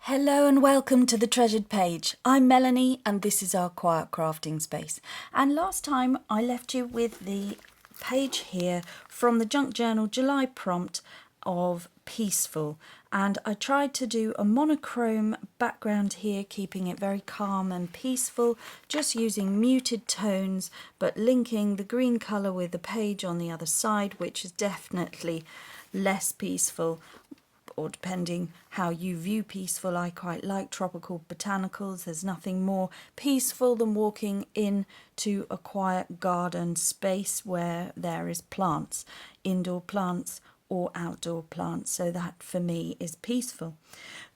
Hello and welcome to the Treasured Page. I'm Melanie and this is our quiet crafting space. And last time I left you with the page here from the Junk Journal July prompt of Peaceful, and I tried to do a monochrome background here, keeping it very calm and peaceful, just using muted tones but linking the green colour with the page on the other side, which is definitely less peaceful, or depending how you view peaceful. I quite like tropical botanicals. There's nothing more peaceful than walking into a quiet garden space where there is plants, indoor plants or outdoor plants. So that for me is peaceful.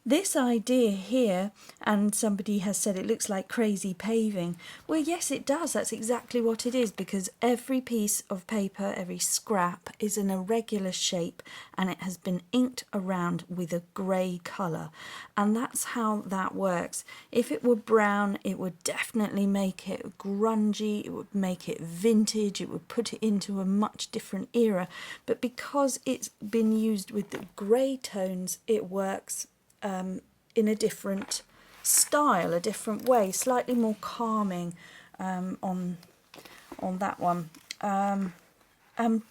This idea here, and somebody has said it looks like crazy paving. Well, yes, it does. That's exactly what it is, because every piece of paper, every scrap is an irregular shape and it has been inked around with a grey colour. And that's how that works. If it were brown, it would definitely make it grungy, it would make it vintage, it would put it into a much different era. But because it's been used with the grey tones, it works in a different style, a different way, slightly more calming on that one. And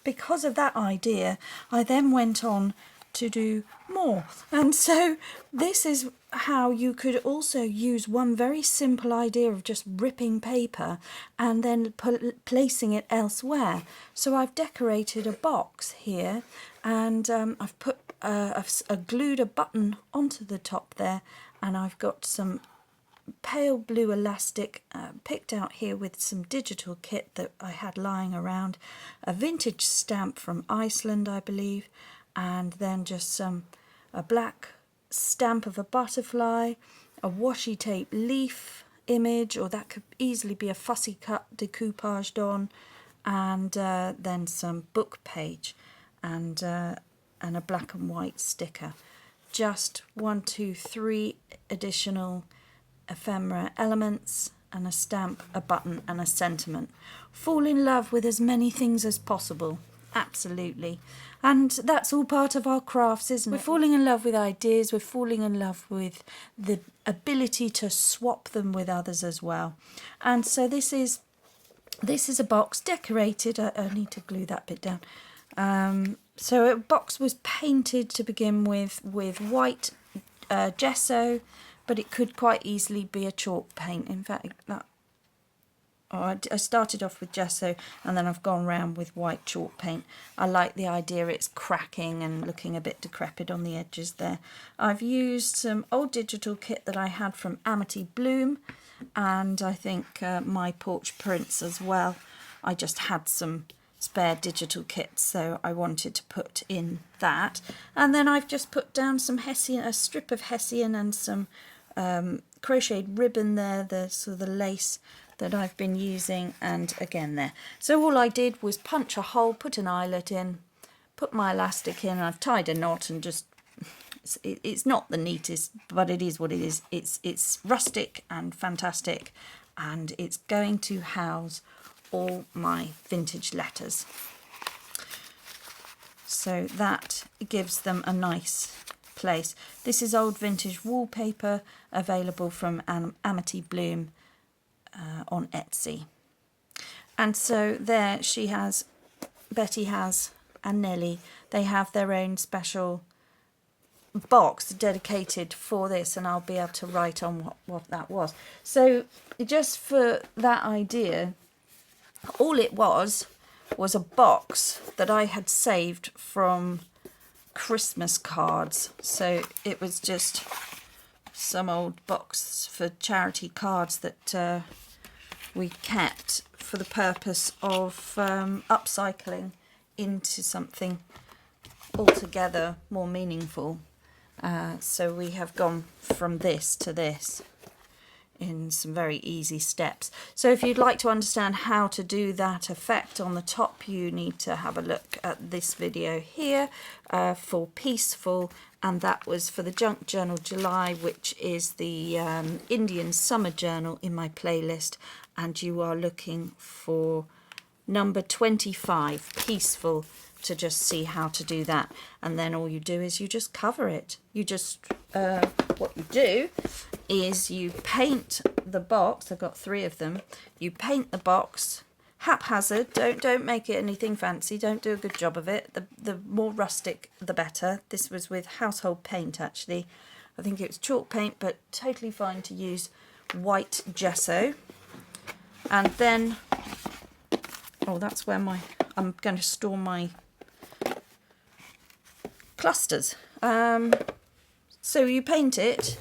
because of that idea, I then went on to do more. And so this is how you could also use one very simple idea of just ripping paper and then placing it elsewhere. So I've decorated a box here, and I've put I've glued a button onto the top there, and I've got some pale blue elastic picked out here with some digital kit that I had lying around, a vintage stamp from Iceland I believe, and then just a black stamp of a butterfly, a washi tape leaf image, or that could easily be a fussy cut decoupaged on, and then some book page and a black and white sticker. Just 1, 2, 3 additional ephemera elements, and a stamp, a button and a sentiment. Fall in love with as many things as possible. Absolutely. And that's all part of our crafts, isn't it? We're falling in love with ideas, we're falling in love with the ability to swap them with others as well. And so this is a box decorated. I need to glue that bit down. So a box was painted to begin with white gesso, but it could quite easily be a chalk paint. In fact, I started off with gesso and then I've gone round with white chalk paint. I like the idea it's cracking and looking a bit decrepit on the edges there. I've used some old digital kit that I had from Amity Bloom, and I think My Porch Prints as well. I just had some spare digital kits, so I wanted to put in that. And then I've just put down some hessian, a strip of hessian and some crocheted ribbon there, the sort of the lace that I've been using, and again there. So all I did was punch a hole, put an eyelet in, put my elastic in, and I've tied a knot, and just it's not the neatest, but it is what it is. It's rustic and fantastic, and it's going to house all my vintage letters, so that gives them a nice place. This is old vintage wallpaper available from Amity Bloom on Etsy. And so there she has, Betty has, and Nellie, they have their own special box dedicated for this, and I'll be able to write on what that was. So just for that idea, all it was a box that I had saved from Christmas cards. So it was just some old box for charity cards that we kept for the purpose of upcycling into something altogether more meaningful. So we have gone from this to this in some very easy steps. So if you'd like to understand how to do that effect on the top, you need to have a look at this video here for Peaceful, and that was for the Junk Journal July, which is the Indian summer journal in my playlist, and you are looking for number 25, Peaceful, to just see how to do that. And then all you do is you just cover it. You just, what you do is you paint the box. I've got 3 of them. You paint the box haphazard. Don't make it anything fancy. Don't do a good job of it. The more rustic, the better. This was with household paint, actually. I think it was chalk paint, but totally fine to use white gesso. And then, oh, that's where I'm going to store my clusters. So you paint it,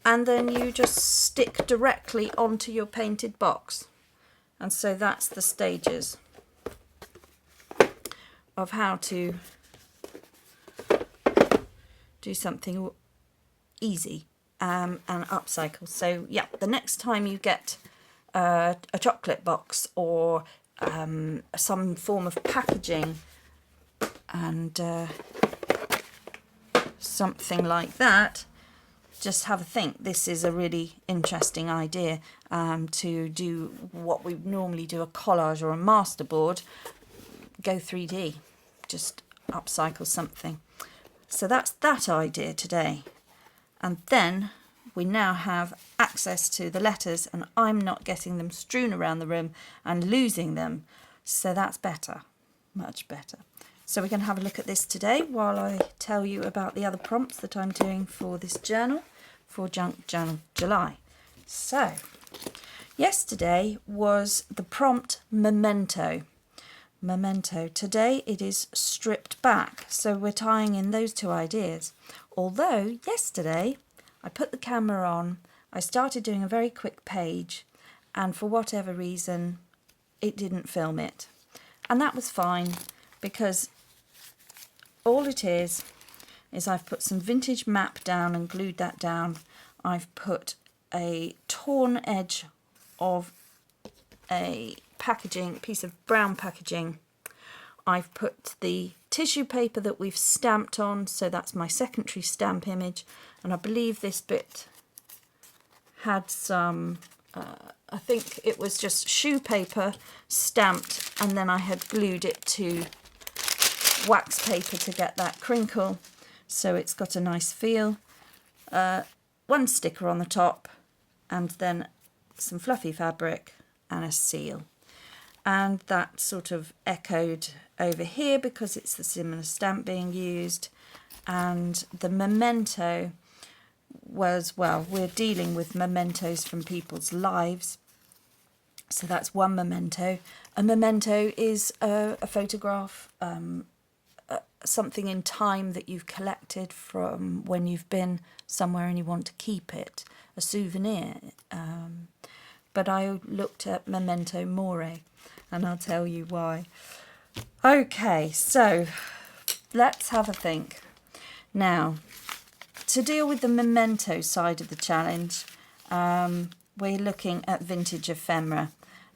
and then you just stick directly onto your painted box. And so that's the stages of how to do something easy and upcycle. So yeah, the next time you get a chocolate box or some form of packaging and something like that, just have a think. This is a really interesting idea to do what we normally do, a collage or a masterboard. Go 3D, just upcycle something. So that's that idea today. And then we now have access to the letters, and I'm not getting them strewn around the room and losing them. So that's better, much better. So we're going to have a look at this today while I tell you about the other prompts that I'm doing for this journal, for Junk Journal July. So yesterday was the prompt Memento. Memento. Today it is stripped back. So we're tying in those 2 ideas. Although yesterday I put the camera on, I started doing a very quick page, and for whatever reason it didn't film it. And that was fine, because all it is I've put some vintage map down and glued that down. I've put a torn edge of a packaging, piece of brown packaging. I've put the tissue paper that we've stamped on, so that's my secondary stamp image, and I believe this bit had some, I think it was just shoe paper stamped, and then I had glued it to wax paper to get that crinkle, so it's got a nice feel. 1 sticker on the top, and then some fluffy fabric and a seal. And that sort of echoed over here because it's the similar stamp being used. And the memento was, well, we're dealing with mementos from people's lives. So that's one memento. A memento is a photograph, something in time that you've collected from when you've been somewhere and you want to keep it, a souvenir. But I looked at memento mori, and I'll tell you why. Okay, so let's have a think. Now, to deal with the memento side of the challenge, we're looking at vintage ephemera,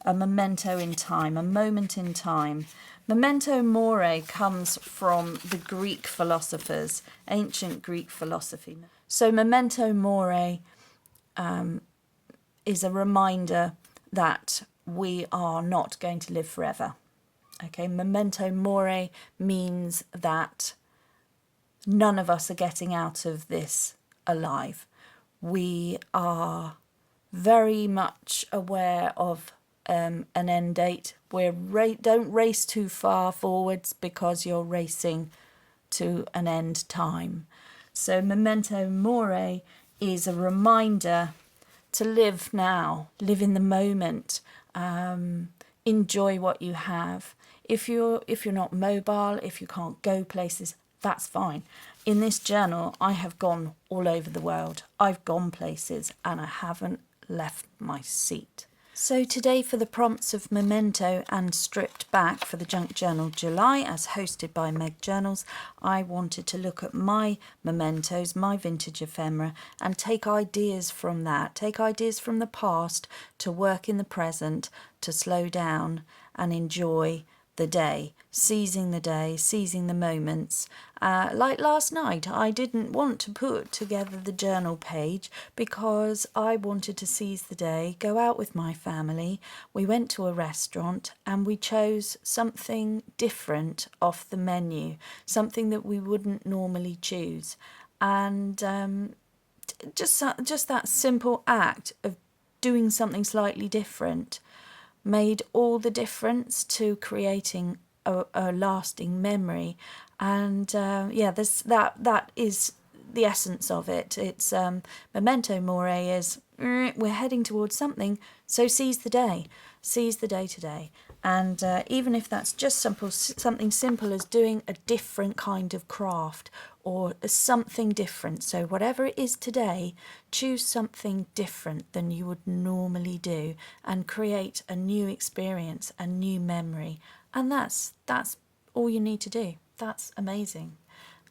a memento in time, a moment in time. Memento mori comes from the Greek philosophers, ancient Greek philosophy. So memento mori is a reminder that we are not going to live forever. Okay, memento mori means that none of us are getting out of this alive. We are very much aware of an end date. Don't race too far forwards, because you're racing to an end time. So memento mori is a reminder to live now, live in the moment, enjoy what you have. If you're not mobile, if you can't go places, that's fine. In this journal, I have gone all over the world. I've gone places and I haven't left my seat. So today, for the prompts of Memento and Stripped Back for the Junk Journal July, as hosted by Meg Journals, I wanted to look at my mementos, my vintage ephemera, and take ideas from that, take ideas from the past to work in the present, to slow down and enjoy the day, seizing the moments. Like last night, I didn't want to put together the journal page because I wanted to seize the day, go out with my family. We went to a restaurant and we chose something different off the menu, something that we wouldn't normally choose. And just that simple act of doing something slightly different made all the difference to creating a lasting memory. And that is the essence of it. It's memento mori is we're heading towards something, so seize the day today. And even if that's just something simple as doing a different kind of craft or something different. So whatever it is today, choose something different than you would normally do and create a new experience, a new memory. And that's all you need to do. That's amazing.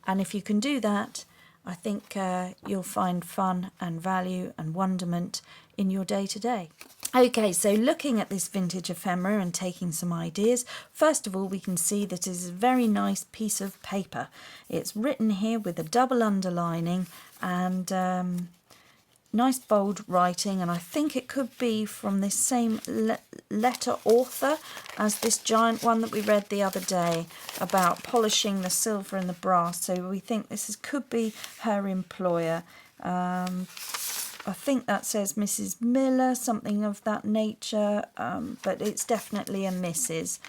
And if you can do that, I think you'll find fun and value and wonderment in your day-to-day. Okay, so looking at this vintage ephemera and taking some ideas, first of all we can see that it is a very nice piece of paper. It's written here with a double underlining and nice bold writing, and I think it could be from this same letter author as this giant one that we read the other day about polishing the silver and the brass. So we think this could be her employer. I think that says Mrs. Miller, something of that nature, but it's definitely a Mrs.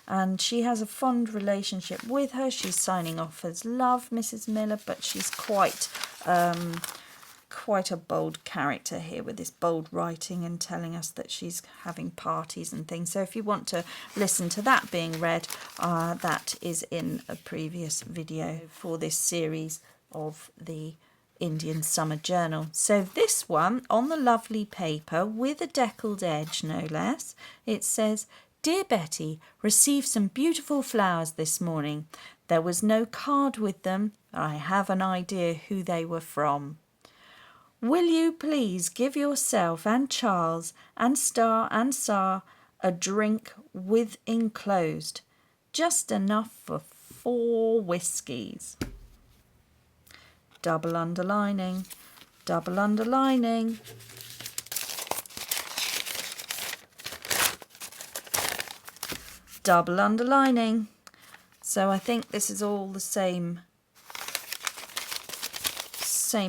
And she has a fond relationship with her. She's signing off as love, Mrs. Miller, but she's quite a bold character here with this bold writing and telling us that she's having parties and things. So if you want to listen to that being read, that is in a previous video for this series of the Indian Summer Journal. So this one, on the lovely paper with a deckled edge no less, it says, "Dear Betty, received some beautiful flowers this morning. There was no card with them. I have an idea who they were from. Will you please give yourself and Charles and Star and Sar a drink with enclosed, just enough for 4 whiskies." Double underlining, double underlining. Double underlining. So I think this is all the same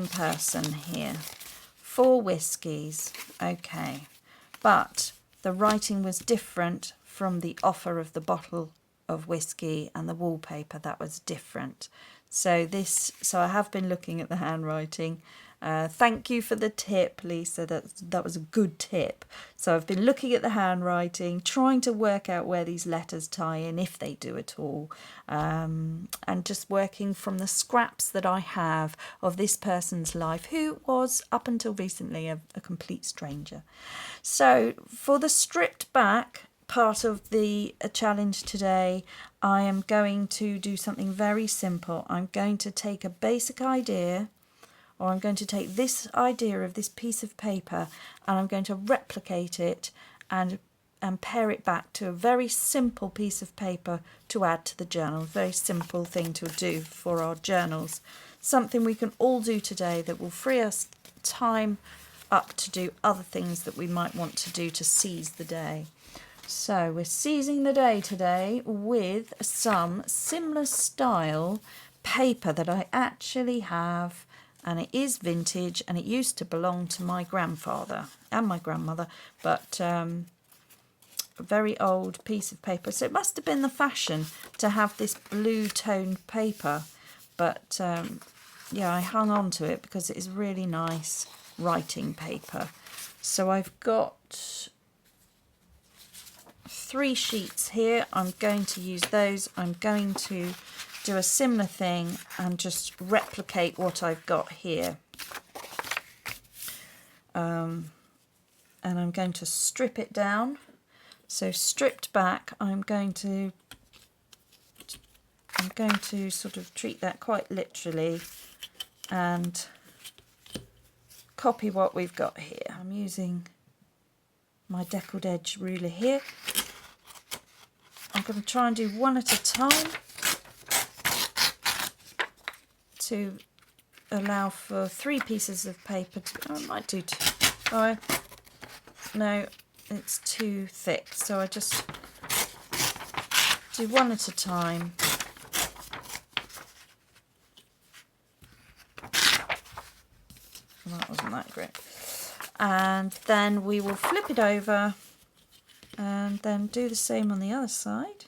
person here. 4 whiskies. Okay. But the writing was different from the offer of the bottle of whiskey and the wallpaper. That was different. So I have been looking at the handwriting. Thank you for the tip, Lisa. That was a good tip. So I've been looking at the handwriting, trying to work out where these letters tie in, if they do at all, and just working from the scraps that I have of this person's life, who was, up until recently, a complete stranger. So for the stripped back part of the challenge today, I am going to do something very simple. I'm going to take a basic idea, or I'm going to take this idea of this piece of paper and I'm going to replicate it and pare it back to a very simple piece of paper to add to the journal. Very simple thing to do for our journals. Something we can all do today that will free us time up to do other things that we might want to do to seize the day. So we're seizing the day today with some similar style paper that I actually have, and it is vintage, and it used to belong to my grandfather and my grandmother, but a very old piece of paper. So it must have been the fashion to have this blue toned paper, but yeah, I hung on to it because it is really nice writing paper. So I've got 3 sheets here. I'm going to use those. I'm going to do a similar thing and just replicate what I've got here. And I'm going to strip it down. So stripped back, I'm going to sort of treat that quite literally and copy what we've got here. I'm using my deckled edge ruler here. I'm going to try and do one at a time to allow for 3 pieces of paper to, I might do 2. Oh, no, it's too thick, so I just do one at a time. Well, that wasn't that great. And then we will flip it over and then do the same on the other side.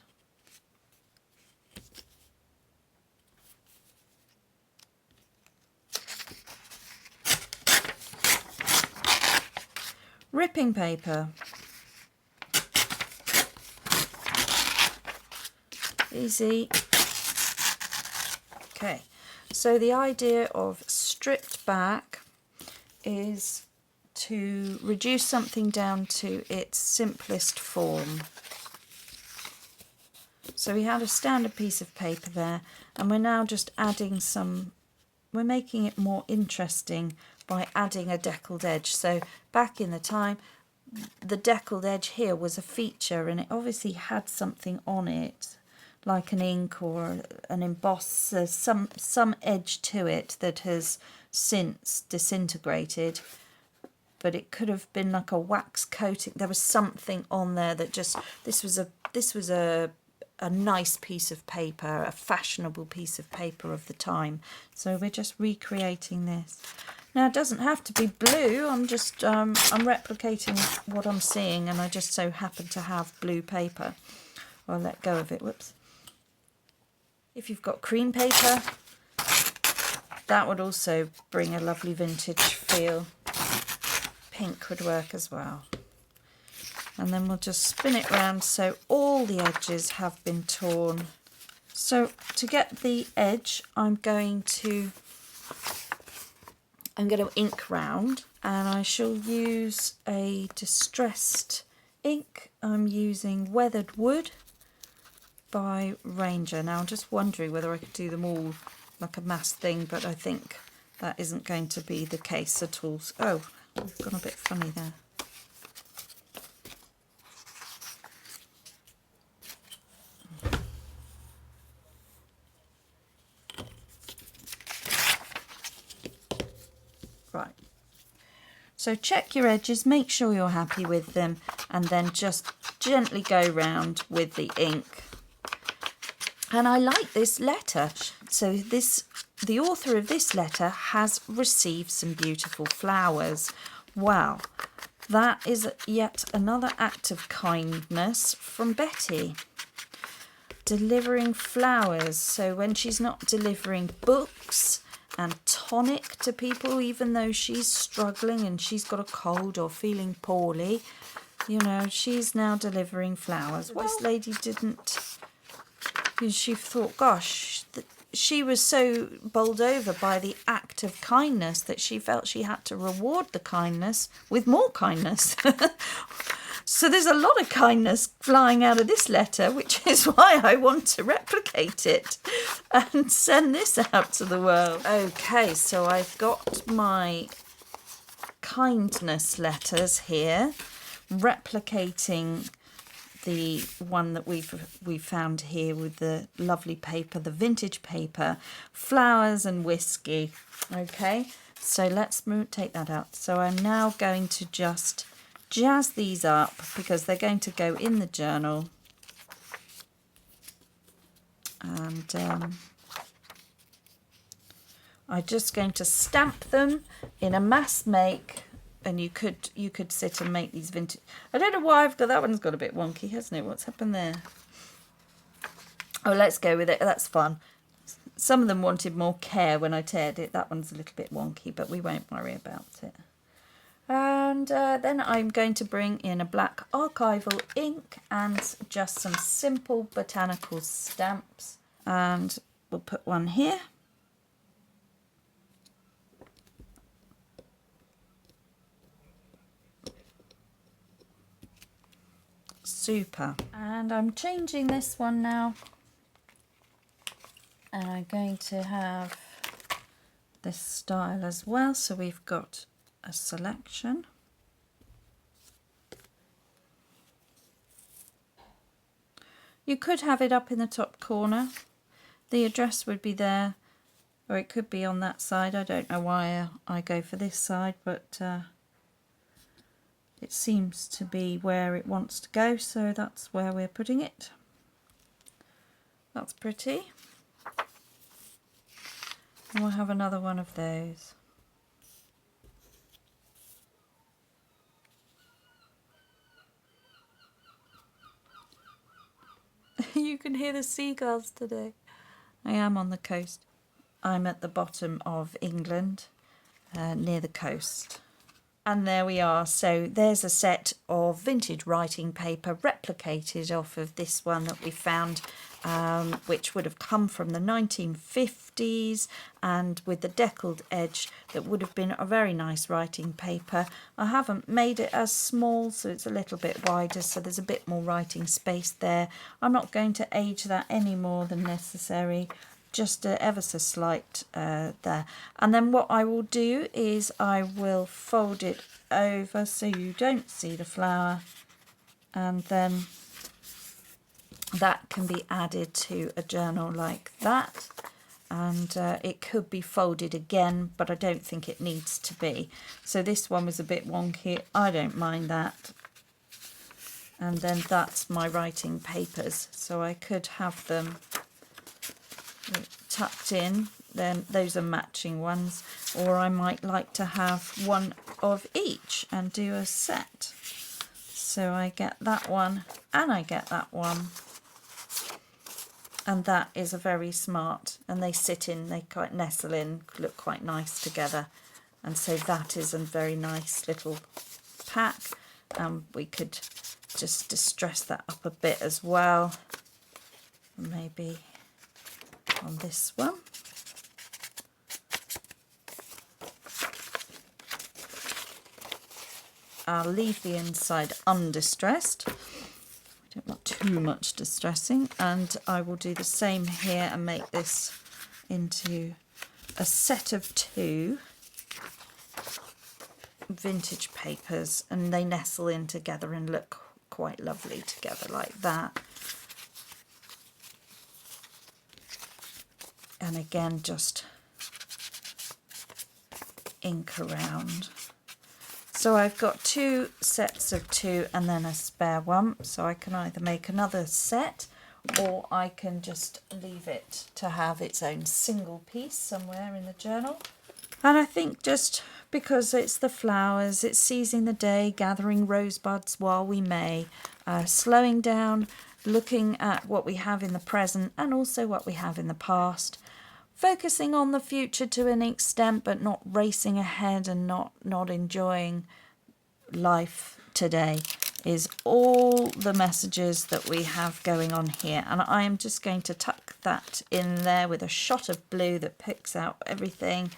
Ripping paper. Easy. Okay, so the idea of stripped back is to reduce something down to its simplest form. So we had a standard piece of paper there, and we're now just adding some, we're making it more interesting by adding a deckled edge. So back in the time, the deckled edge here was a feature, and it obviously had something on it, like an ink or an emboss, some edge to it that has since disintegrated. But it could have been like a wax coating. There was something on there that just, this was a nice piece of paper, a fashionable piece of paper of the time. So we're just recreating this. Now it doesn't have to be blue. I'm just I'm replicating what I'm seeing, and I just so happen to have blue paper. I'll let go of it. Whoops. If you've got cream paper, that would also bring a lovely vintage feel. Pink would work as well. And then we'll just spin it round so all the edges have been torn. So to get the edge, I'm going to ink round, and I shall use a distressed ink. I'm using Weathered Wood by Ranger. Now I'm just wondering whether I could do them all like a mass thing, but I think that isn't going to be the case at all. Oh, I've gone a bit funny there. Right. So check your edges, make sure you're happy with them, and then just gently go round with the ink. And I like this letter. So the author of this letter has received some beautiful flowers. Wow, that is yet another act of kindness from Betty. Delivering flowers. So when she's not delivering books and tonic to people, even though she's struggling and she's got a cold or feeling poorly, you know, she's now delivering flowers. Well, this lady didn't, she thought, gosh, she was so bowled over by the act of kindness that she felt she had to reward the kindness with more kindness. So there's a lot of kindness flying out of this letter, which is why I want to replicate it and send this out to the world. Okay, so I've got my kindness letters here, replicating the one that we found here with the lovely paper, the vintage paper, flowers and whiskey. Okay, so let's take that out. So I'm now going to just jazz these up because they're going to go in the journal. And I'm just going to stamp them in a mass make. And you could sit and make these vintage. I don't know why I've got that one's got a bit wonky, hasn't it? What's happened there? Oh, let's go with it. That's fun. Some of them wanted more care when I teared it. That one's a little bit wonky, but we won't worry about it. And then I'm going to bring in a black archival ink and just some simple botanical stamps. And we'll put one here. Super. And I'm changing this one now, and I'm going to have this style as well, so we've got a selection. You could have it up in the top corner. The address would be there, or it could be on that side. I don't know why I go for this side, but it seems to be where it wants to go, so that's where we're putting it. That's pretty. And we'll have another one of those. You can hear the seagulls today. I am on the coast. I'm at the bottom of England, near the coast. And there we are. So there's a set of vintage writing paper replicated off of this one that we found, which would have come from the 1950s, and with the deckled edge that would have been a very nice writing paper. I haven't made it as small, so it's a little bit wider, so there's a bit more writing space there. I'm not going to age that any more than necessary. Just ever so slight there. And then what I will do is I will fold it over so you don't see the flower, and then that can be added to a journal like that. And it could be folded again, but I don't think it needs to be. So this one was a bit wonky. I don't mind that. And then that's my writing papers, so I could have them tucked in, then those are matching ones, or I might like to have one of each and do a set. So I get that one and I get that one, and that is a very smart, and they sit in, they quite nestle in, look quite nice together, and so that is a very nice little pack. We could just distress that up a bit as well, maybe on this one. I'll leave the inside undistressed. I don't want too much distressing, and I will do the same here and make this into a set of 2 vintage papers, and they nestle in together and look quite lovely together like that. And again, just ink around. So I've got 2 sets of 2 and then a spare one. So I can either make another set, or I can just leave it to have its own single piece somewhere in the journal. And I think just because it's the flowers, it's seizing the day, gathering rosebuds while we may, slowing down, looking at what we have in the present and also what we have in the past. Focusing on the future to an extent, but not racing ahead and not enjoying life today, is all the messages that we have going on here. And I am just going to tuck that in there with a shot of blue that picks out everything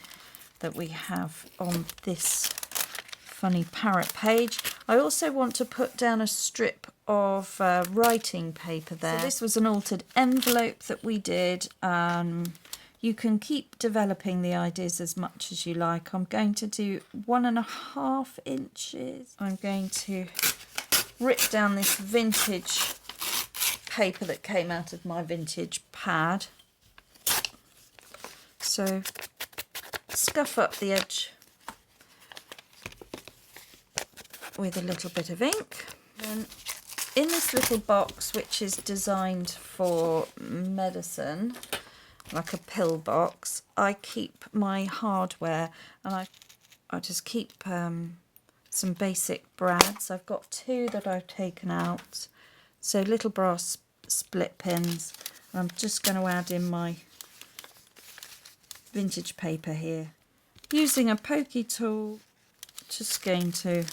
that we have on this funny parrot page. I also want to put down a strip of writing paper there. So this was an altered envelope that we did. You can keep developing the ideas as much as you like. I'm going to do 1.5 inches. I'm going to rip down this vintage paper that came out of my vintage pad. So scuff up the edge with a little bit of ink. And in this little box, which is designed for medicine, like a pill box, I keep my hardware, and I just keep some basic brads. I've got 2 that I've taken out, so little brass split pins. I'm just going to add in my vintage paper here. Using a pokey tool, just going to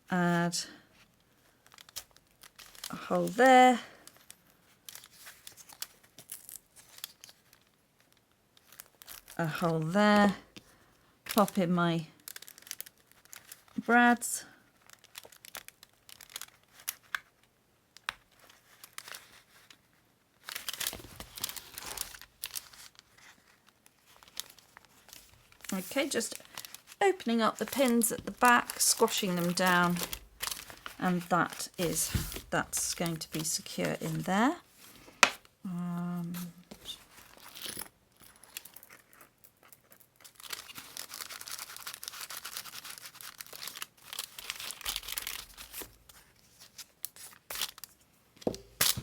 add a hole there. A hole there, pop in my brads, okay, just opening up the pins at the back, squashing them down, and that's going to be secure in there.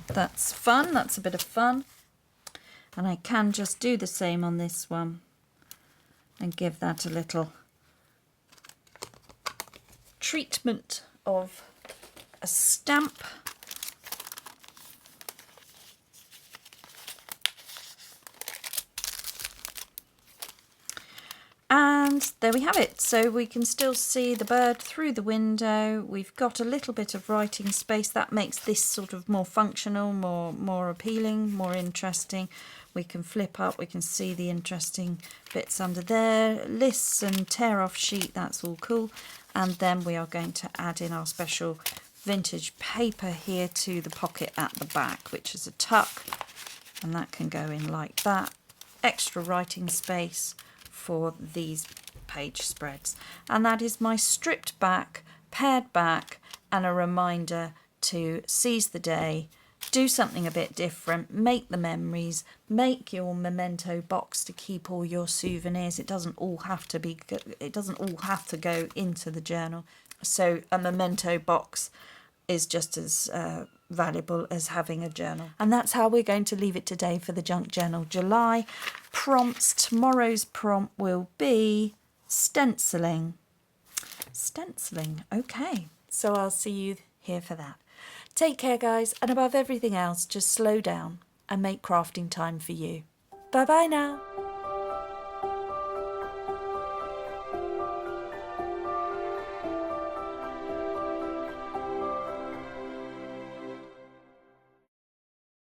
That's fun, that's a bit of fun. And I can just do the same on this one and give that a little treatment of a stamp. And there we have it. So we can still see the bird through the window. We've got a little bit of writing space. That makes this sort of more functional, more appealing, more interesting. We can flip up, we can see the interesting bits under there. Lists and tear off sheet, that's all cool. And then we are going to add in our special vintage paper here to the pocket at the back, which is a tuck. And that can go in like that. Extra writing space for these page spreads. And that is my stripped back, pared back, and a reminder to seize the day, do something a bit different, make the memories, make your memento box to keep all your souvenirs. It doesn't all have to go into the journal. So a memento box is just as valuable as having a journal. And that's how we're going to leave it today for the Junk Journal July prompts. Tomorrow's prompt will be stenciling. Stenciling, okay. So I'll see you here for that. Take care, guys, and above everything else, just slow down and make crafting time for you. Bye-bye now.